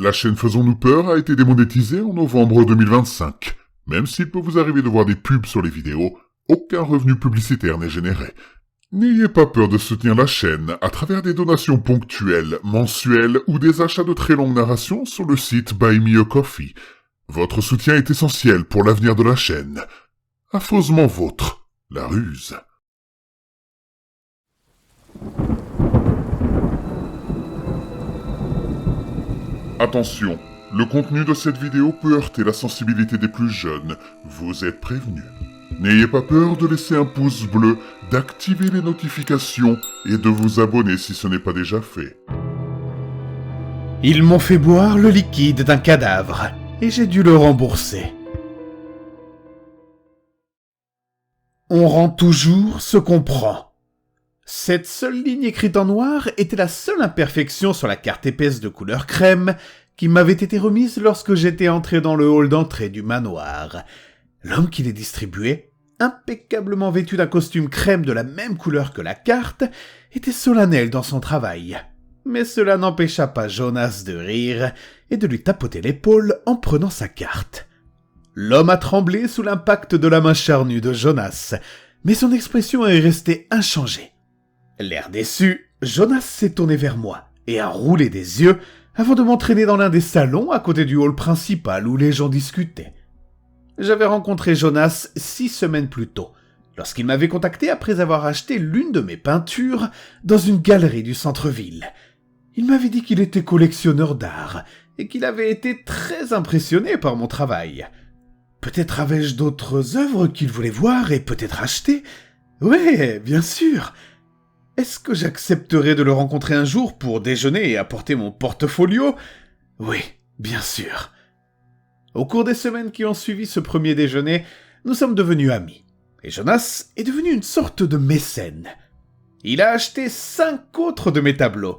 La chaîne Faisons-nous peur a été démonétisée en novembre 2025. Même s'il peut vous arriver de voir des pubs sur les vidéos, aucun revenu publicitaire n'est généré. N'ayez pas peur de soutenir la chaîne à travers des donations ponctuelles, mensuelles ou des achats de très longues narrations sur le site Buy Me a Coffee. Votre soutien est essentiel pour l'avenir de la chaîne. Affreusement vôtre, la ruse. Attention, le contenu de cette vidéo peut heurter la sensibilité des plus jeunes. Vous êtes prévenus. N'ayez pas peur de laisser un pouce bleu, d'activer les notifications et de vous abonner si ce n'est pas déjà fait. Ils m'ont fait boire le liquide d'un cadavre, et j'ai dû le rembourser. On rend toujours ce qu'on prend. Cette seule ligne écrite en noir était la seule imperfection sur la carte épaisse de couleur crème qui m'avait été remise lorsque j'étais entré dans le hall d'entrée du manoir. L'homme qui les distribuait, impeccablement vêtu d'un costume crème de la même couleur que la carte, était solennel dans son travail. Mais cela n'empêcha pas Jonas de rire et de lui tapoter l'épaule en prenant sa carte. L'homme a tremblé sous l'impact de la main charnue de Jonas, mais son expression est restée inchangée. L'air déçu, Jonas s'est tourné vers moi et a roulé des yeux avant de m'entraîner dans l'un des salons à côté du hall principal où les gens discutaient. J'avais rencontré Jonas 6 semaines plus tôt, lorsqu'il m'avait contacté après avoir acheté l'une de mes peintures dans une galerie du centre-ville. Il m'avait dit qu'il était collectionneur d'art et qu'il avait été très impressionné par mon travail. Peut-être avais-je d'autres œuvres qu'il voulait voir et peut-être acheter ? Oui, bien sûr. Est-ce que j'accepterais de le rencontrer un jour pour déjeuner et apporter mon portfolio ? Oui, bien sûr. Au cours des semaines qui ont suivi ce premier déjeuner, nous sommes devenus amis. Et Jonas est devenu une sorte de mécène. Il a acheté 5 autres de mes tableaux,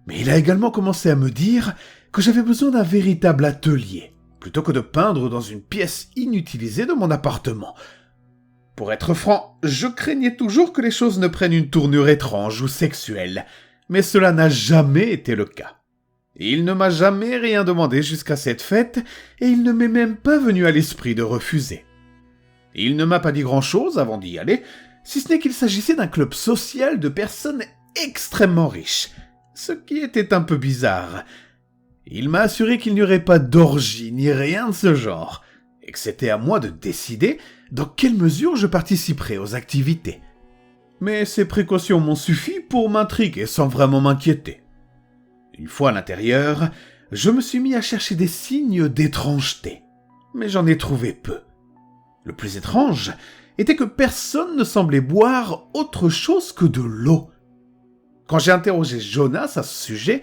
mais il a également commencé à me dire que j'avais besoin d'un véritable atelier, plutôt que de peindre dans une pièce inutilisée de mon appartement. Pour être franc, je craignais toujours que les choses ne prennent une tournure étrange ou sexuelle, mais cela n'a jamais été le cas. Il ne m'a jamais rien demandé jusqu'à cette fête, et il ne m'est même pas venu à l'esprit de refuser. Il ne m'a pas dit grand-chose avant d'y aller, si ce n'est qu'il s'agissait d'un club social de personnes extrêmement riches, ce qui était un peu bizarre. Il m'a assuré qu'il n'y aurait pas d'orgie ni rien de ce genre, et que c'était à moi de décider dans quelle mesure je participerais aux activités. Mais ces précautions m'ont suffi pour m'intriguer sans vraiment m'inquiéter. Une fois à l'intérieur, je me suis mis à chercher des signes d'étrangeté, mais j'en ai trouvé peu. Le plus étrange était que personne ne semblait boire autre chose que de l'eau. Quand j'ai interrogé Jonas à ce sujet,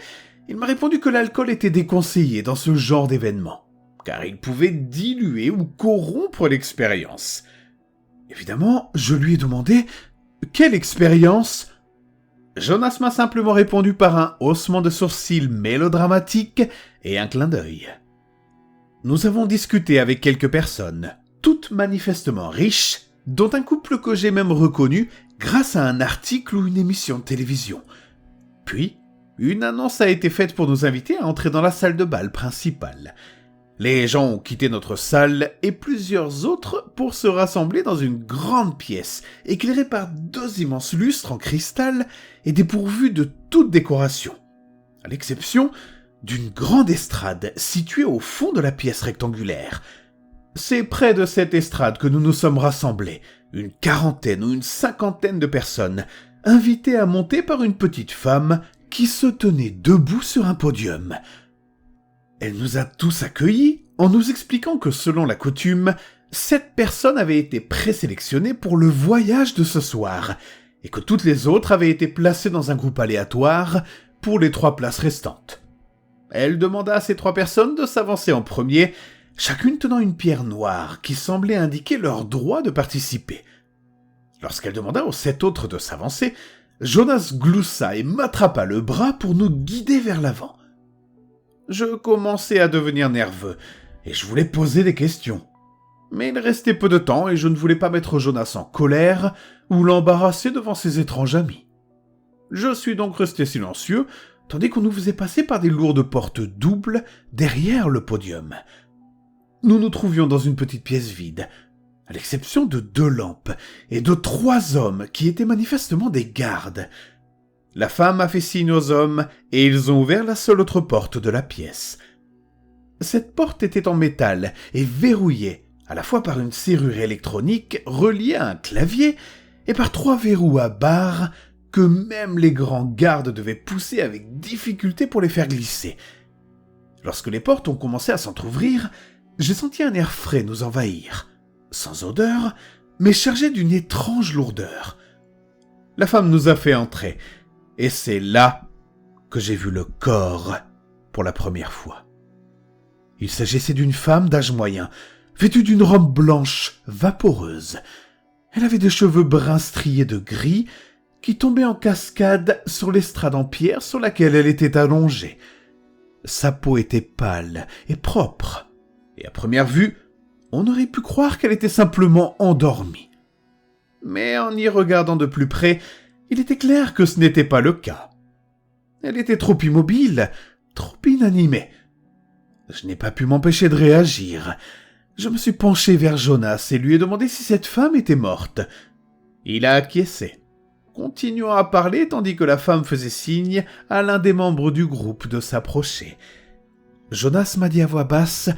il m'a répondu que l'alcool était déconseillé dans ce genre d'événement, car il pouvait diluer ou corrompre l'expérience. Évidemment, je lui ai demandé « Quelle expérience ?» Jonas m'a simplement répondu par un haussement de sourcils mélodramatique et un clin d'œil. Nous avons discuté avec quelques personnes, toutes manifestement riches, dont un couple que j'ai même reconnu grâce à un article ou une émission de télévision. Puis, une annonce a été faite pour nous inviter à entrer dans la salle de bal principale. Les gens ont quitté notre salle et plusieurs autres pour se rassembler dans une grande pièce, éclairée par 2 immenses lustres en cristal et dépourvue de toute décoration, à l'exception d'une grande estrade située au fond de la pièce rectangulaire. C'est près de cette estrade que nous nous sommes rassemblés, une 40aine ou une 50aine de personnes, invitées à monter par une petite femme qui se tenait debout sur un podium. Elle nous a tous accueillis en nous expliquant que selon la coutume, 7 personnes avaient été présélectionnées pour le voyage de ce soir et que toutes les autres avaient été placées dans un groupe aléatoire pour les 3 places restantes. Elle demanda à ces 3 personnes de s'avancer en premier, chacune tenant une pierre noire qui semblait indiquer leur droit de participer. Lorsqu'elle demanda aux 7 autres de s'avancer, Jonas gloussa et m'attrapa le bras pour nous guider vers l'avant. Je commençais à devenir nerveux, et je voulais poser des questions. Mais il restait peu de temps, et je ne voulais pas mettre Jonas en colère, ou l'embarrasser devant ses étranges amis. Je suis donc resté silencieux, tandis qu'on nous faisait passer par des lourdes portes doubles derrière le podium. Nous nous trouvions dans une petite pièce vide, à l'exception de 2 lampes et de 3 hommes qui étaient manifestement des gardes. La femme a fait signe aux hommes et ils ont ouvert la seule autre porte de la pièce. Cette porte était en métal et verrouillée, à la fois par une serrure électronique reliée à un clavier et par 3 verrous à barres que même les grands gardes devaient pousser avec difficulté pour les faire glisser. Lorsque les portes ont commencé à s'entr'ouvrir, j'ai senti un air frais nous envahir, sans odeur, mais chargé d'une étrange lourdeur. La femme nous a fait entrer, et c'est là que j'ai vu le corps pour la première fois. Il s'agissait d'une femme d'âge moyen, vêtue d'une robe blanche vaporeuse. Elle avait des cheveux bruns striés de gris qui tombaient en cascade sur l'estrade en pierre sur laquelle elle était allongée. Sa peau était pâle et propre, et à première vue, on aurait pu croire qu'elle était simplement endormie. Mais en y regardant de plus près, il était clair que ce n'était pas le cas. Elle était trop immobile, trop inanimée. Je n'ai pas pu m'empêcher de réagir. Je me suis penché vers Jonas et lui ai demandé si cette femme était morte. Il a acquiescé, continuant à parler tandis que la femme faisait signe à l'un des membres du groupe de s'approcher. Jonas m'a dit à voix basse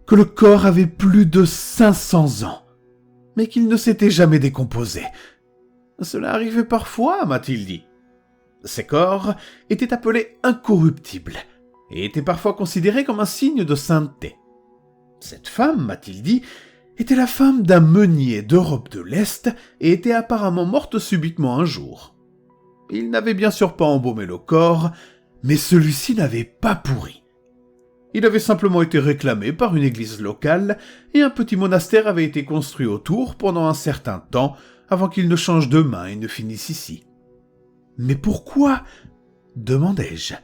que le corps avait plus de 500 ans, mais qu'il ne s'était jamais décomposé. Cela arrivait parfois, m'a-t-il dit. Ces corps étaient appelés incorruptibles et étaient parfois considérés comme un signe de sainteté. Cette femme, m'a-t-il dit, était la femme d'un meunier d'Europe de l'Est et était apparemment morte subitement un jour. Il n'avait bien sûr pas embaumé le corps, mais celui-ci n'avait pas pourri. Il avait simplement été réclamé par une église locale et un petit monastère avait été construit autour pendant un certain temps avant qu'il ne change de main et ne finisse ici. « Mais pourquoi ?» demandai-je.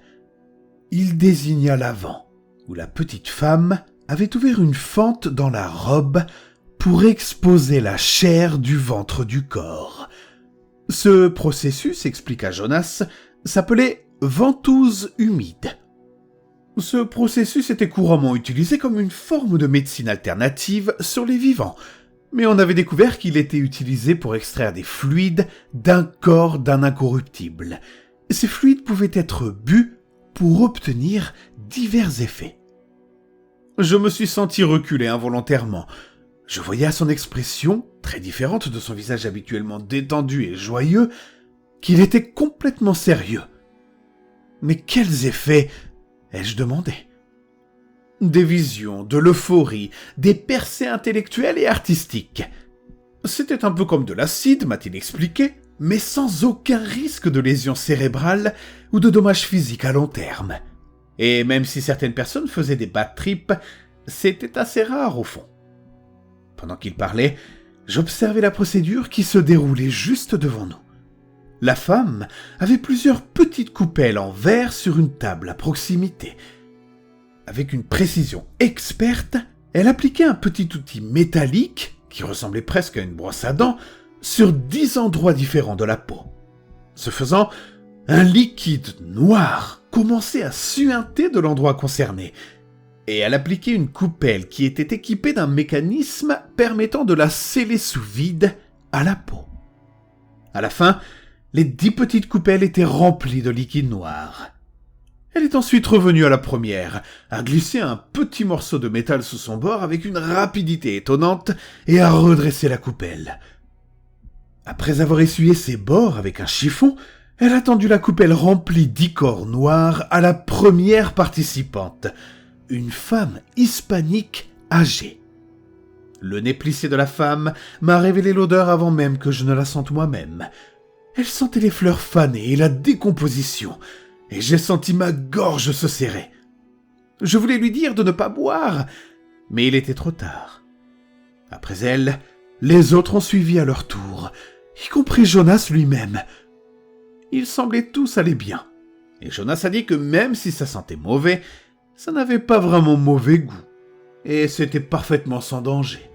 Il désigna l'avant, où la petite femme avait ouvert une fente dans la robe pour exposer la chair du ventre du corps. Ce processus, expliqua Jonas, s'appelait ventouse humide. Ce processus était couramment utilisé comme une forme de médecine alternative sur les vivants, mais on avait découvert qu'il était utilisé pour extraire des fluides d'un corps d'un incorruptible. Ces fluides pouvaient être bu pour obtenir divers effets. Je me suis senti reculer involontairement. Je voyais à son expression, très différente de son visage habituellement détendu et joyeux, qu'il était complètement sérieux. Mais quels effets ai-je demandé ? Des visions, de l'euphorie, des percées intellectuelles et artistiques. C'était un peu comme de l'acide, m'a-t-il expliqué, mais sans aucun risque de lésion cérébrale ou de dommages physiques à long terme. Et même si certaines personnes faisaient des bad trips, c'était assez rare au fond. Pendant qu'il parlait, j'observais la procédure qui se déroulait juste devant nous. La femme avait plusieurs petites coupelles en verre sur une table à proximité. Avec une précision experte, elle appliquait un petit outil métallique, qui ressemblait presque à une brosse à dents, sur 10 endroits différents de la peau. Ce faisant, un liquide noir commençait à suinter de l'endroit concerné, et elle appliquait une coupelle qui était équipée d'un mécanisme permettant de la sceller sous vide à la peau. À la fin, les 10 petites coupelles étaient remplies de liquide noir. Elle est ensuite revenue à la première, a glissé un petit morceau de métal sous son bord avec une rapidité étonnante et a redressé la coupelle. Après avoir essuyé ses bords avec un chiffon, elle a tendu la coupelle remplie d'icors noirs à la première participante, une femme hispanique âgée. Le nez plissé de la femme m'a révélé l'odeur avant même que je ne la sente moi-même. Elle sentait les fleurs fanées et la décomposition, et j'ai senti ma gorge se serrer. Je voulais lui dire de ne pas boire, mais il était trop tard. Après elle, les autres ont suivi à leur tour, y compris Jonas lui-même. Ils semblaient tous aller bien, et Jonas a dit que même si ça sentait mauvais, ça n'avait pas vraiment mauvais goût, et c'était parfaitement sans danger.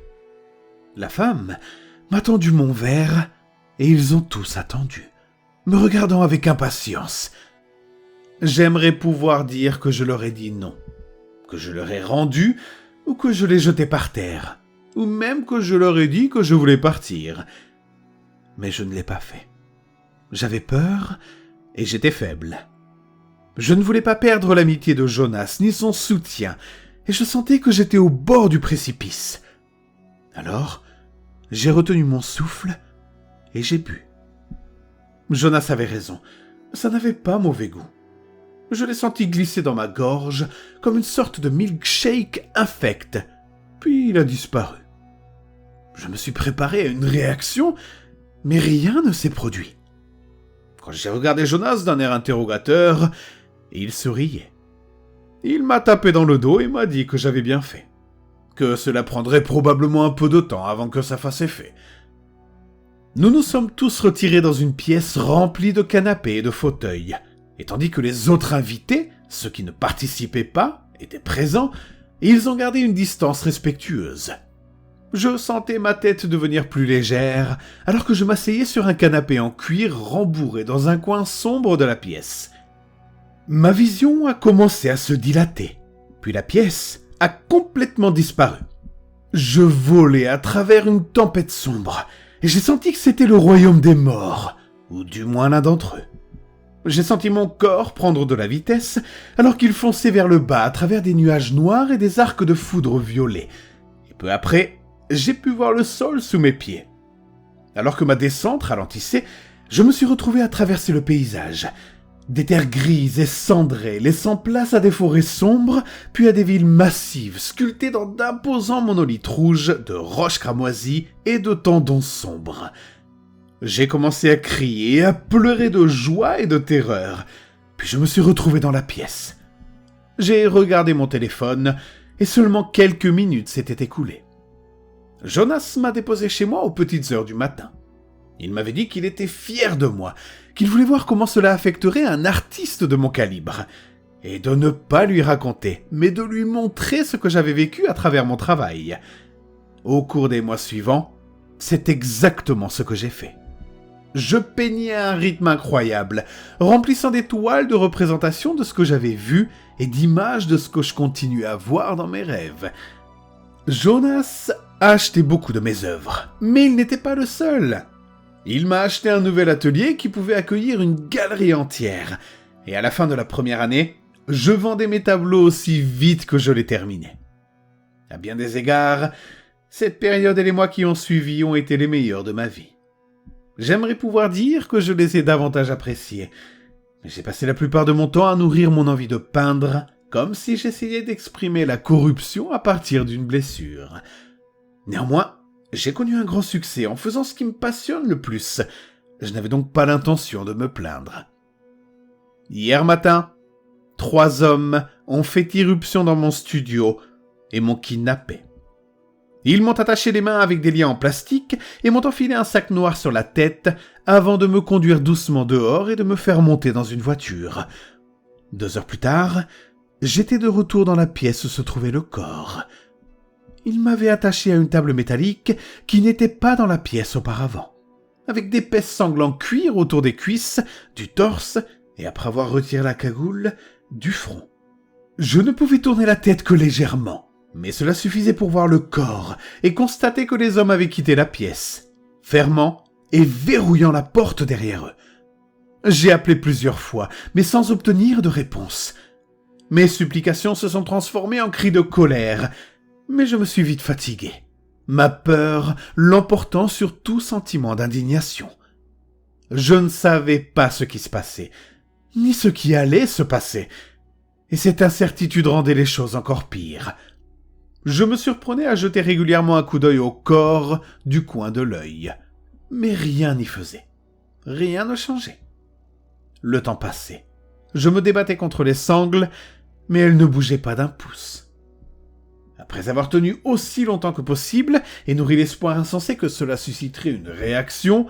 La femme m'a tendu mon verre, et ils ont tous attendu, me regardant avec impatience. J'aimerais pouvoir dire que je leur ai dit non, que je leur ai rendu, ou que je les jetais par terre, ou même que je leur ai dit que je voulais partir. Mais je ne l'ai pas fait. J'avais peur et j'étais faible. Je ne voulais pas perdre l'amitié de Jonas ni son soutien, et je sentais que j'étais au bord du précipice. Alors, j'ai retenu mon souffle et j'ai bu. Jonas avait raison, ça n'avait pas mauvais goût. Je l'ai senti glisser dans ma gorge comme une sorte de milkshake infect, puis il a disparu. Je me suis préparé à une réaction, mais rien ne s'est produit. Quand j'ai regardé Jonas d'un air interrogateur, il souriait. Il m'a tapé dans le dos et m'a dit que j'avais bien fait, que cela prendrait probablement un peu de temps avant que ça fasse effet. Nous nous sommes tous retirés dans une pièce remplie de canapés et de fauteuils, et tandis que les autres invités, ceux qui ne participaient pas, étaient présents, ils ont gardé une distance respectueuse. Je sentais ma tête devenir plus légère, alors que je m'asseyais sur un canapé en cuir rembourré dans un coin sombre de la pièce. Ma vision a commencé à se dilater, puis la pièce a complètement disparu. Je volais à travers une tempête sombre, et j'ai senti que c'était le royaume des morts, ou du moins l'un d'entre eux. J'ai senti mon corps prendre de la vitesse, alors qu'il fonçait vers le bas à travers des nuages noirs et des arcs de foudre violets. Et peu après, j'ai pu voir le sol sous mes pieds. Alors que ma descente ralentissait, je me suis retrouvé à traverser le paysage. Des terres grises et cendrées, laissant place à des forêts sombres, puis à des villes massives, sculptées dans d'imposants monolithes rouges, de roches cramoisies et de tendons sombres. J'ai commencé à crier et à pleurer de joie et de terreur, puis je me suis retrouvé dans la pièce. J'ai regardé mon téléphone, et seulement quelques minutes s'étaient écoulées. Jonas m'a déposé chez moi aux petites heures du matin. Il m'avait dit qu'il était fier de moi, qu'il voulait voir comment cela affecterait un artiste de mon calibre, et de ne pas lui raconter, mais de lui montrer ce que j'avais vécu à travers mon travail. Au cours des mois suivants, c'est exactement ce que j'ai fait. Je peignais à un rythme incroyable, remplissant des toiles de représentation de ce que j'avais vu et d'images de ce que je continuais à voir dans mes rêves. Jonas a acheté beaucoup de mes œuvres, mais il n'était pas le seul. Il m'a acheté un nouvel atelier qui pouvait accueillir une galerie entière, et à la fin de la première année, je vendais mes tableaux aussi vite que je les terminais. À bien des égards, cette période et les mois qui ont suivi ont été les meilleurs de ma vie. J'aimerais pouvoir dire que je les ai davantage appréciés, mais j'ai passé la plupart de mon temps à nourrir mon envie de peindre, comme si j'essayais d'exprimer la corruption à partir d'une blessure. Néanmoins, j'ai connu un grand succès en faisant ce qui me passionne le plus. Je n'avais donc pas l'intention de me plaindre. Hier matin, 3 hommes ont fait irruption dans mon studio et m'ont kidnappé. Ils m'ont attaché les mains avec des liens en plastique et m'ont enfilé un sac noir sur la tête avant de me conduire doucement dehors et de me faire monter dans une voiture. 2 heures plus tard, j'étais de retour dans la pièce où se trouvait le corps. Ils m'avaient attaché à une table métallique qui n'était pas dans la pièce auparavant, avec d'épaisses sangles en cuir autour des cuisses, du torse et, après avoir retiré la cagoule, du front. Je ne pouvais tourner la tête que légèrement, mais cela suffisait pour voir le corps et constater que les hommes avaient quitté la pièce, fermant et verrouillant la porte derrière eux. J'ai appelé plusieurs fois, mais sans obtenir de réponse. Mes supplications se sont transformées en cris de colère, mais je me suis vite fatigué, ma peur l'emportant sur tout sentiment d'indignation. Je ne savais pas ce qui se passait, ni ce qui allait se passer, et cette incertitude rendait les choses encore pires. Je me surprenais à jeter régulièrement un coup d'œil au corps du coin de l'œil, mais rien n'y faisait. Rien ne changeait. Le temps passait. Je me débattais contre les sangles, mais elles ne bougeaient pas d'un pouce. Après avoir tenu aussi longtemps que possible et nourri l'espoir insensé que cela susciterait une réaction,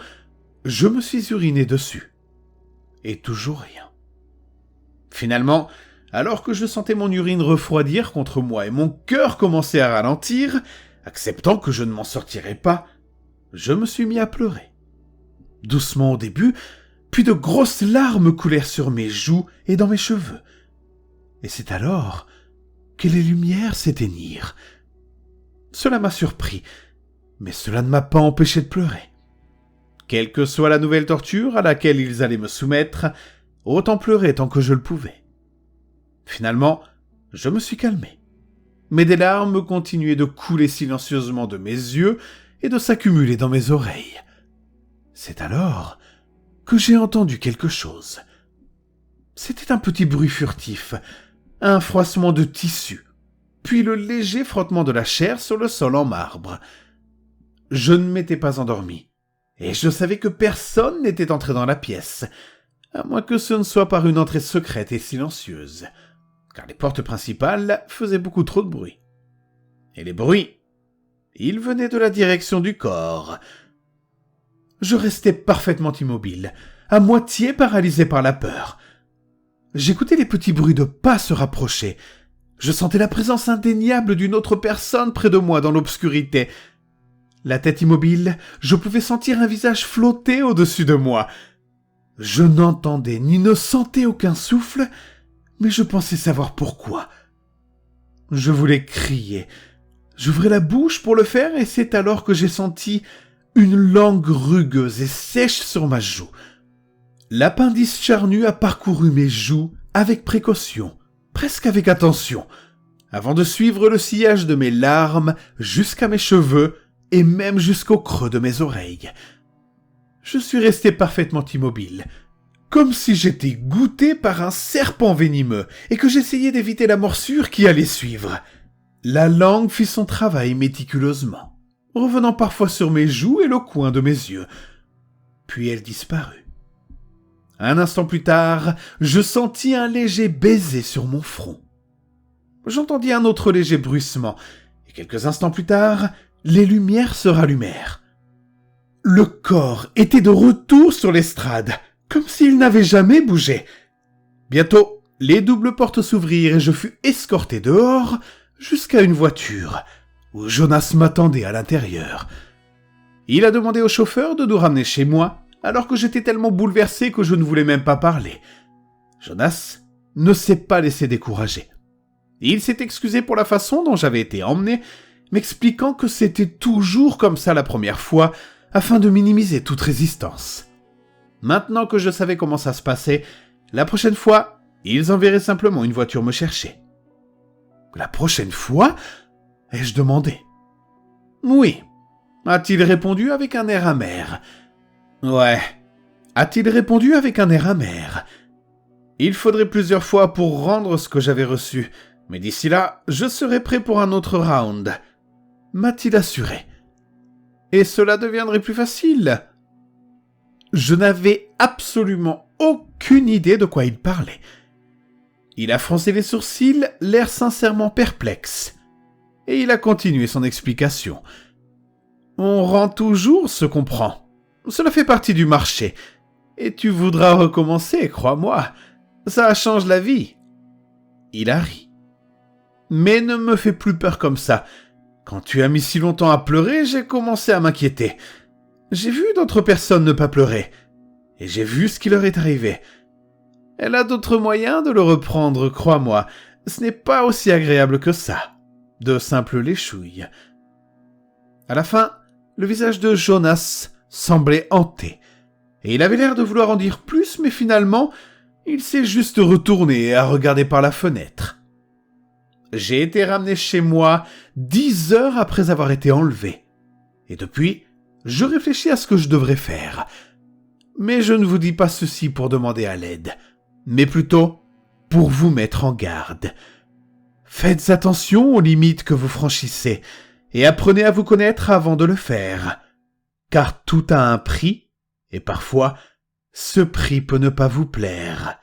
je me suis uriné dessus. Et toujours rien. Finalement, alors que je sentais mon urine refroidir contre moi et mon cœur commencer à ralentir, acceptant que je ne m'en sortirais pas, je me suis mis à pleurer. Doucement au début, Puis de grosses larmes coulèrent sur mes joues et dans mes cheveux. Et c'est alors que les lumières s'éteignirent. Cela m'a surpris, mais cela ne m'a pas empêché de pleurer. Quelle que soit la nouvelle torture à laquelle ils allaient me soumettre, autant pleurer tant que je le pouvais. Finalement, je me suis calmé. Mais des larmes continuaient de couler silencieusement de mes yeux et de s'accumuler dans mes oreilles. C'est alors que j'ai entendu quelque chose. C'était un petit bruit furtif, un froissement de tissu, puis le léger frottement de la chair sur le sol en marbre. Je ne m'étais pas endormi, et je savais que personne n'était entré dans la pièce, à moins que ce ne soit par une entrée secrète et silencieuse, car les portes principales faisaient beaucoup trop de bruit. Et les bruits, ils venaient de la direction du corps. Je restais parfaitement immobile, à moitié paralysé par la peur. J'écoutais les petits bruits de pas se rapprocher. Je sentais la présence indéniable d'une autre personne près de moi dans l'obscurité. La tête immobile, je pouvais sentir un visage flotter au-dessus de moi. Je n'entendais ni ne sentais aucun souffle, mais je pensais savoir pourquoi. Je voulais crier. J'ouvrais la bouche pour le faire et c'est alors que j'ai senti une langue rugueuse et sèche sur ma joue. L'appendice charnu a parcouru mes joues avec précaution, presque avec attention, avant de suivre le sillage de mes larmes jusqu'à mes cheveux et même jusqu'au creux de mes oreilles. Je suis resté parfaitement immobile, comme si j'étais goûté par un serpent venimeux et que j'essayais d'éviter la morsure qui allait suivre. La langue fit son travail méticuleusement, revenant parfois sur mes joues et le coin de mes yeux. Puis elle disparut. Un instant plus tard, je sentis un léger baiser sur mon front. J'entendis un autre léger bruissement, et quelques instants plus tard, les lumières se rallumèrent. Le corps était de retour sur l'estrade, comme s'il n'avait jamais bougé. Bientôt, les doubles portes s'ouvrirent et je fus escorté dehors jusqu'à une voiture, où Jonas m'attendait à l'intérieur. Il a demandé au chauffeur de nous ramener chez moi, alors que j'étais tellement bouleversé que je ne voulais même pas parler. Jonas ne s'est pas laissé décourager. Il s'est excusé pour la façon dont j'avais été emmené, m'expliquant que c'était toujours comme ça la première fois, afin de minimiser toute résistance. Maintenant que je savais comment ça se passait, la prochaine fois, ils enverraient simplement une voiture me chercher. La prochaine fois ? Ai-je demandé. Oui, a-t-il répondu avec un air amer. Ouais, a-t-il répondu avec un air amer. Il faudrait plusieurs fois pour rendre ce que j'avais reçu, mais d'ici là, je serai prêt pour un autre round, m'a-t-il assuré. Et cela deviendrait plus facile. Je n'avais absolument aucune idée de quoi il parlait. Il a froncé les sourcils, l'air sincèrement perplexe. Et il a continué son explication. On rend toujours ce qu'on prend. Cela fait partie du marché. Et tu voudras recommencer, crois-moi. Ça change la vie. Il a ri. Mais ne me fais plus peur comme ça. Quand tu as mis si longtemps à pleurer, j'ai commencé à m'inquiéter. J'ai vu d'autres personnes ne pas pleurer. Et j'ai vu ce qui leur est arrivé. Elle a d'autres moyens de le reprendre, crois-moi. Ce n'est pas aussi agréable que ça. De simples léchouilles. À la fin, le visage de Jonas semblait hanté. Et il avait l'air de vouloir en dire plus, mais finalement, il s'est juste retourné et a regardé par la fenêtre. J'ai été ramené chez moi 10 heures après avoir été enlevé. Et depuis, je réfléchis à ce que je devrais faire. Mais je ne vous dis pas ceci pour demander à l'aide, mais plutôt pour vous mettre en garde. Faites attention aux limites que vous franchissez et apprenez à vous connaître avant de le faire. Car tout a un prix, et parfois, ce prix peut ne pas vous plaire.